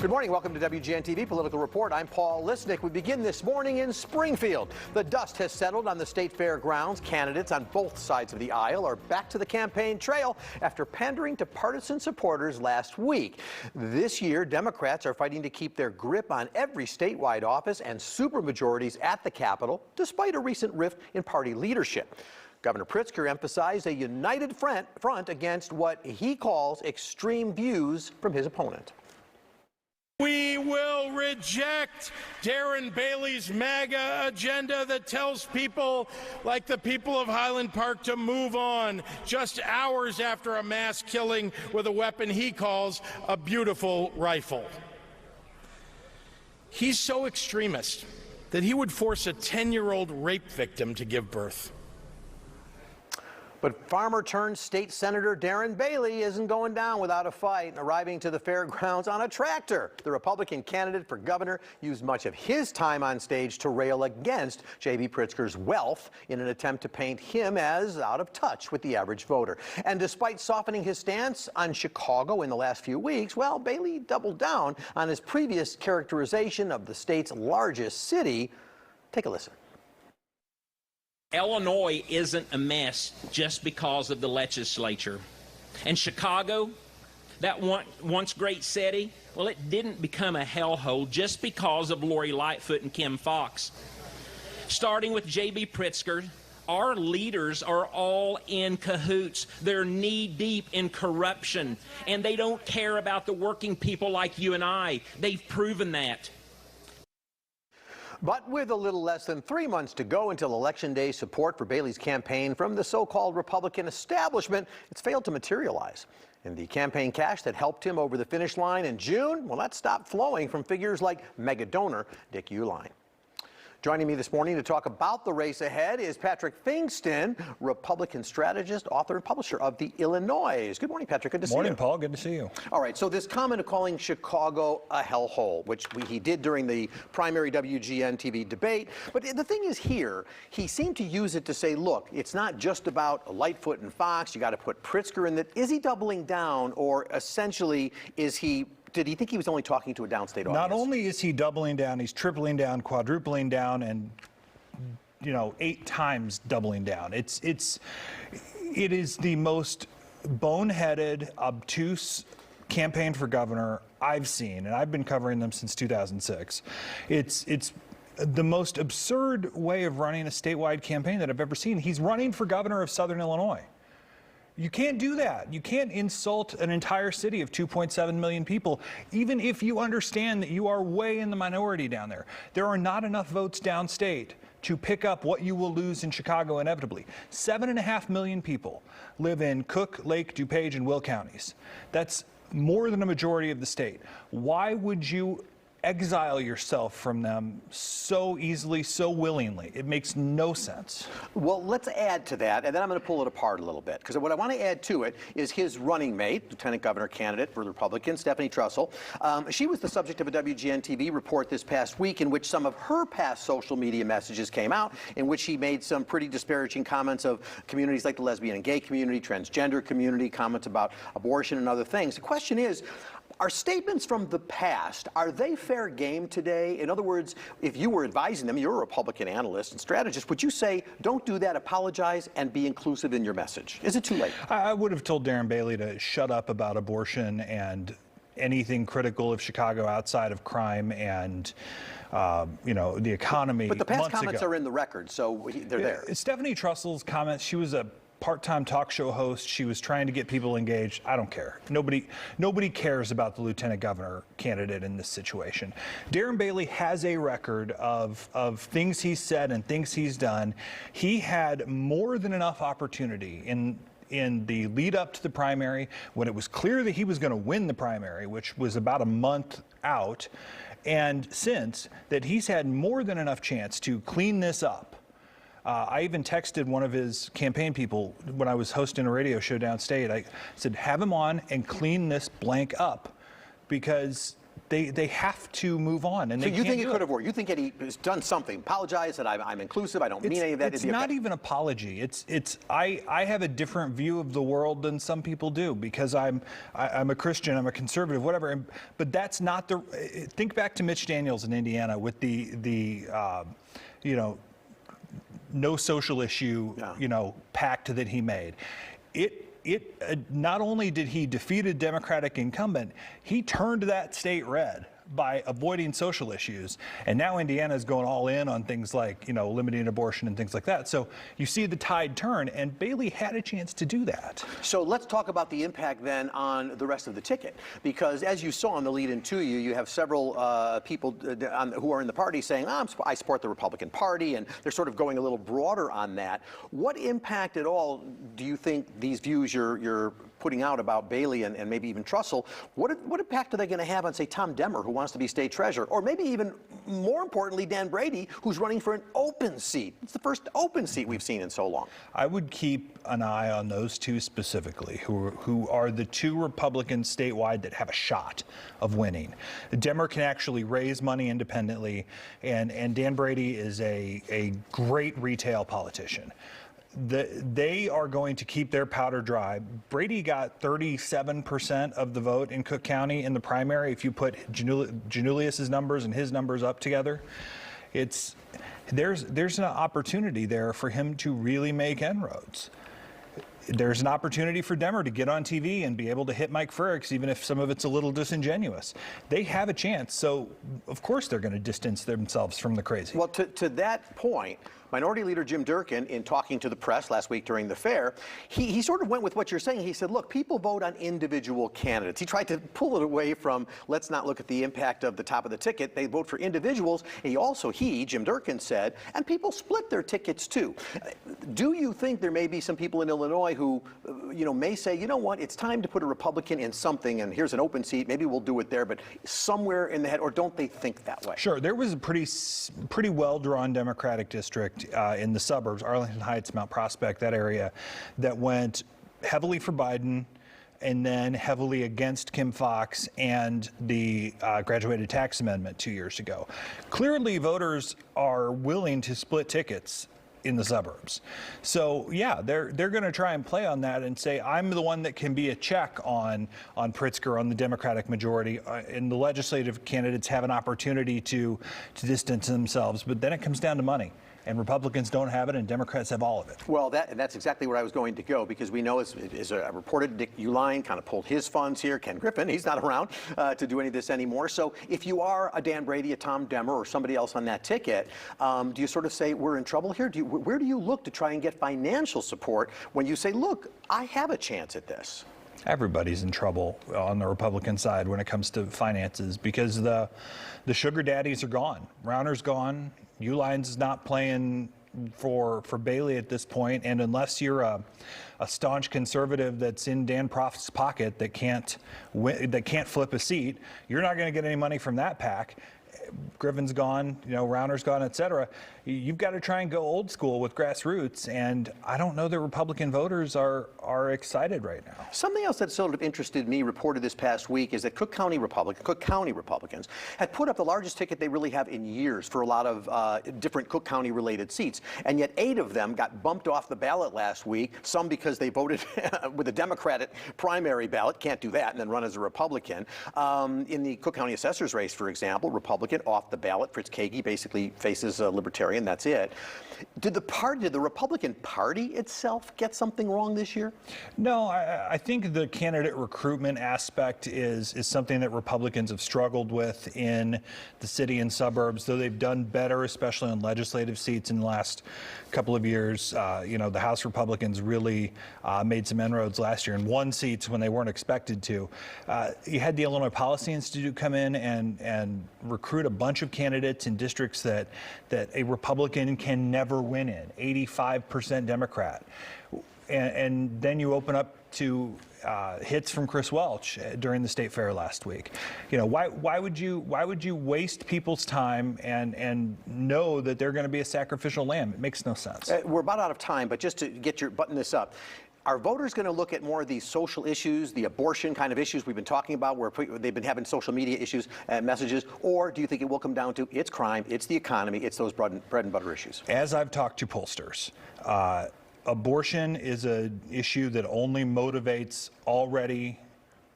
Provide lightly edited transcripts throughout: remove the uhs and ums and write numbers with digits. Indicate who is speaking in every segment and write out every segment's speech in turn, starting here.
Speaker 1: Good morning. Welcome to WGN-TV Political Report. I'm Paul Lisnick. We begin this morning in Springfield. The dust has settled on the state fair grounds. Candidates on both sides of the aisle are back to the campaign trail after pandering to partisan supporters last week. This year, Democrats are fighting to keep their grip on every statewide office and supermajorities at the Capitol, despite a recent rift in party leadership. Governor Pritzker emphasized a united front against what he calls extreme views from his opponent.
Speaker 2: We will reject Darren Bailey's MAGA agenda that tells people like the people of Highland Park to move on just hours after a mass killing with a weapon he calls a beautiful rifle. He's so extremist that he would force a 10-year-old rape victim to give birth.
Speaker 1: But farmer-turned-state Senator Darren Bailey isn't going down without a fight, arriving to the fairgrounds on a tractor. The Republican candidate for governor used much of his time on stage to rail against J.B. Pritzker's wealth in an attempt to paint him as out of touch with the average voter. And despite softening his stance on Chicago in the last few weeks, well, Bailey doubled down on his previous characterization of the state's largest city. Take a listen.
Speaker 3: Illinois isn't a mess just because of the legislature. And Chicago, that once great city, well, it didn't become a hellhole just because of Lori Lightfoot and Kim Foxx. Starting with J.B. Pritzker, our leaders are all in cahoots. They're knee-deep in corruption, and they don't care about the working people like you and I. They've proven that.
Speaker 1: But with a little less than 3 months to go until Election Day, support for Bailey's campaign from the so-called Republican establishment, it's failed to materialize. And the campaign cash that helped him over the finish line in June, well, that stopped flowing from figures like mega donor Dick Uihlein. Joining me this morning to talk about the race ahead is Patrick Pfingsten, Republican strategist, author, and publisher of The Illinois. Good morning, Patrick. Good to see you.
Speaker 4: Morning, Paul. Good to see you.
Speaker 1: All right, so this comment of calling Chicago a hellhole, which he did during the primary WGN-TV debate, but the thing is here, he seemed to use it to say, look, it's not just about Lightfoot and Foxx, you got to put Pritzker in that. Is he doubling down, or essentially did he think he was only talking to a downstate audience? Not
Speaker 4: only is he doubling down, he's tripling down, quadrupling down, and 8 times doubling down. It is the most boneheaded, obtuse campaign for governor I've seen, and I've been covering them since 2006. It's the most absurd way of running a statewide campaign that I've ever seen. He's running for governor of Southern Illinois. You can't do that. You can't insult an entire city of 2.7 million people, even if you understand that you are way in the minority down there. There are not enough votes downstate to pick up what you will lose in Chicago inevitably. 7.5 million people live in Cook, Lake, DuPage, and Will counties. That's more than a majority of the state. Why would you exile yourself from them so easily, so willingly? It makes no sense.
Speaker 1: Well, let's add to that, and then I'm going to pull it apart a little bit, because what I want to add to it is his running mate, Lieutenant Governor candidate for the Republicans, Stephanie Trussell. She was the subject of a WGN-TV report this past week in which some of her past social media messages came out, in which she made some pretty disparaging comments of communities like the lesbian and gay community, transgender community, comments about abortion and other things. The question is, are statements from the past, are they fair game today? In other words, if you were advising them, you're a Republican analyst and strategist, would you say, don't do that, apologize, and be inclusive in your message? Is it too late?
Speaker 4: I would have told Darren Bailey to shut up about abortion and anything critical of Chicago outside of crime and the economy.
Speaker 1: But the past comments are in the record, so they're there.
Speaker 4: Stephanie Trussell's comments, she was a part-time talk show host. She was trying to get people engaged. I don't care. Nobody cares about the lieutenant governor candidate in this situation. Darren Bailey has a record of things he's said and things he's done. He had more than enough opportunity in the lead up to the primary, when it was clear that he was going to win the primary, which was about a month out, and since that he's had more than enough chance to clean this up. I even texted one of his campaign people when I was hosting a radio show downstate. I said, have him on and clean this blank up, because they have to move on, and
Speaker 1: So
Speaker 4: they
Speaker 1: you
Speaker 4: can't
Speaker 1: think it
Speaker 4: do
Speaker 1: could have worked? You think Eddie has done something? Apologize that I'm inclusive. I don't mean any of that.
Speaker 4: It's not even apology. I have a different view of the world than some people do because I'm a Christian, I'm a conservative, whatever. But that's not the. Think back to Mitch Daniels in Indiana with the no social issue pact that he made. Not only did he defeat a Democratic incumbent, he turned that state red by avoiding social issues. And now Indiana is going all in on things like, limiting abortion and things like that. So you see the tide turn, and Bailey had a chance to do that.
Speaker 1: So let's talk about the impact then on the rest of the ticket, because as you saw on the lead-in to you have several people who are in the party saying, I support the Republican Party, and they're sort of going a little broader on that. What impact at all do you think these views you're putting out about Bailey and maybe even Trussell, what impact are they going to have on, say, Tom Demmer, who wants to be state treasurer, or maybe even more importantly, Dan Brady, who's running for an open seat? It's the first open seat we've seen in so long.
Speaker 4: I would keep an eye on those two specifically, who are the two Republicans statewide that have a shot of winning. Demmer can actually raise money independently, and Dan Brady is a great retail politician. They are going to keep their powder dry. Brady got 37% of the vote in Cook County in the primary. If you put Janulius's numbers and his numbers up together, there's an opportunity there for him to really make inroads. There's an opportunity for Demmer to get on TV and be able to hit Mike Frericks, even if some of it's a little disingenuous. They have a chance, so of course they're going to distance themselves from the crazy.
Speaker 1: Well, to that point, Minority Leader Jim Durkin, in talking to the press last week during the fair, he sort of went with what you're saying. He said, look, people vote on individual candidates. He tried to pull it away from, let's not look at the impact of the top of the ticket. They vote for individuals. Jim Durkin said, and people split their tickets too. Do you think there may be some people in Illinois who, may say, you know what, it's time to put a Republican in something, and here's an open seat, maybe we'll do it there, but somewhere in the head, or don't they think that way?
Speaker 4: Sure, there was a pretty well-drawn Democratic district in the suburbs, Arlington Heights, Mount Prospect, that area, that went heavily for Biden and then heavily against Kim Foxx and the graduated tax amendment 2 years ago. Clearly, voters are willing to split tickets in the suburbs. So yeah, they're going to try and play on that and say, I'm the one that can be a check on Pritzker, on the Democratic majority, and the legislative candidates have an opportunity to distance themselves. But then it comes down to money. And Republicans don't have it, and Democrats have all of it.
Speaker 1: Well, that's exactly where I was going to go, because we know, as reported, Dick Uihlein kind of pulled his funds here. Ken Griffin, he's not around to do any of this anymore. So if you are a Dan Brady, a Tom Demmer, or somebody else on that ticket, do you sort of say, we're in trouble here? Where do you look to try and get financial support when you say, look, I have a chance at this?
Speaker 4: Everybody's in trouble on the Republican side when it comes to finances, because the sugar daddies are gone. Rauner's gone. Uihlein's not playing for Bailey at this point, and unless you're a staunch conservative that's in Dan Proft's pocket that can't flip a seat, you're not going to get any money from that PAC. Griffin's gone, Rauner's gone, et cetera. You've got to try and go old school with grassroots, and I don't know that Republican voters are excited right now.
Speaker 1: Something else that sort of interested me, reported this past week, is that Cook County Republicans had put up the largest ticket they really have in years for a lot of different Cook County related seats, and yet 8 of them got bumped off the ballot last week, some because they voted with a Democratic primary ballot, can't do that, and then run as a Republican. In the Cook County assessor's race, for example, Republican off the ballot. Fritz Kagi basically faces a Libertarian. That's it. Did the Republican Party itself get something wrong this year?
Speaker 4: No, I think the candidate recruitment aspect is something that Republicans have struggled with in the city and suburbs, though they've done better, especially on legislative seats in the last couple of years. The House Republicans really made some inroads last year and won seats when they weren't expected to. You had the Illinois Policy Institute come in and recruit a bunch of candidates in districts that a Republican can never win in, 85% Democrat. And then you open up to hits from Chris Welch during the state fair last week. Why would you waste people's time and know that they're going to be a sacrificial lamb? It makes no sense.
Speaker 1: We're about out of time, but just to button this up. Are voters going to look at more of these social issues, the abortion kind of issues we've been talking about, where they've been having social media issues and messages, or do you think it will come down to it's crime, it's the economy, it's those bread and butter issues?
Speaker 4: As I've talked to pollsters, abortion is an issue that only motivates already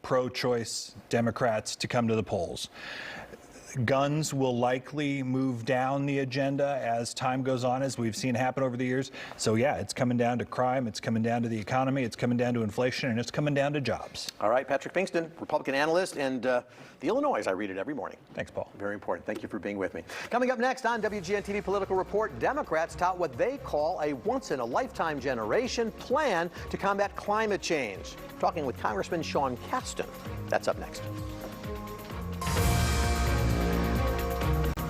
Speaker 4: pro-choice Democrats to come to the polls. Guns will likely move down the agenda as time goes on, as we've seen happen over the years. So yeah, it's coming down to crime, it's coming down to the economy, it's coming down to inflation, and it's coming down to jobs.
Speaker 1: All right, Patrick Pinkston, Republican analyst, and the Illinois, I read it every morning.
Speaker 4: Thanks, Paul.
Speaker 1: Very important. Thank you for being with me. Coming up next on WGN-TV Political Report, Democrats tout what they call a once-in-a-lifetime generation plan to combat climate change. Talking with Congressman Sean Casten. That's up next.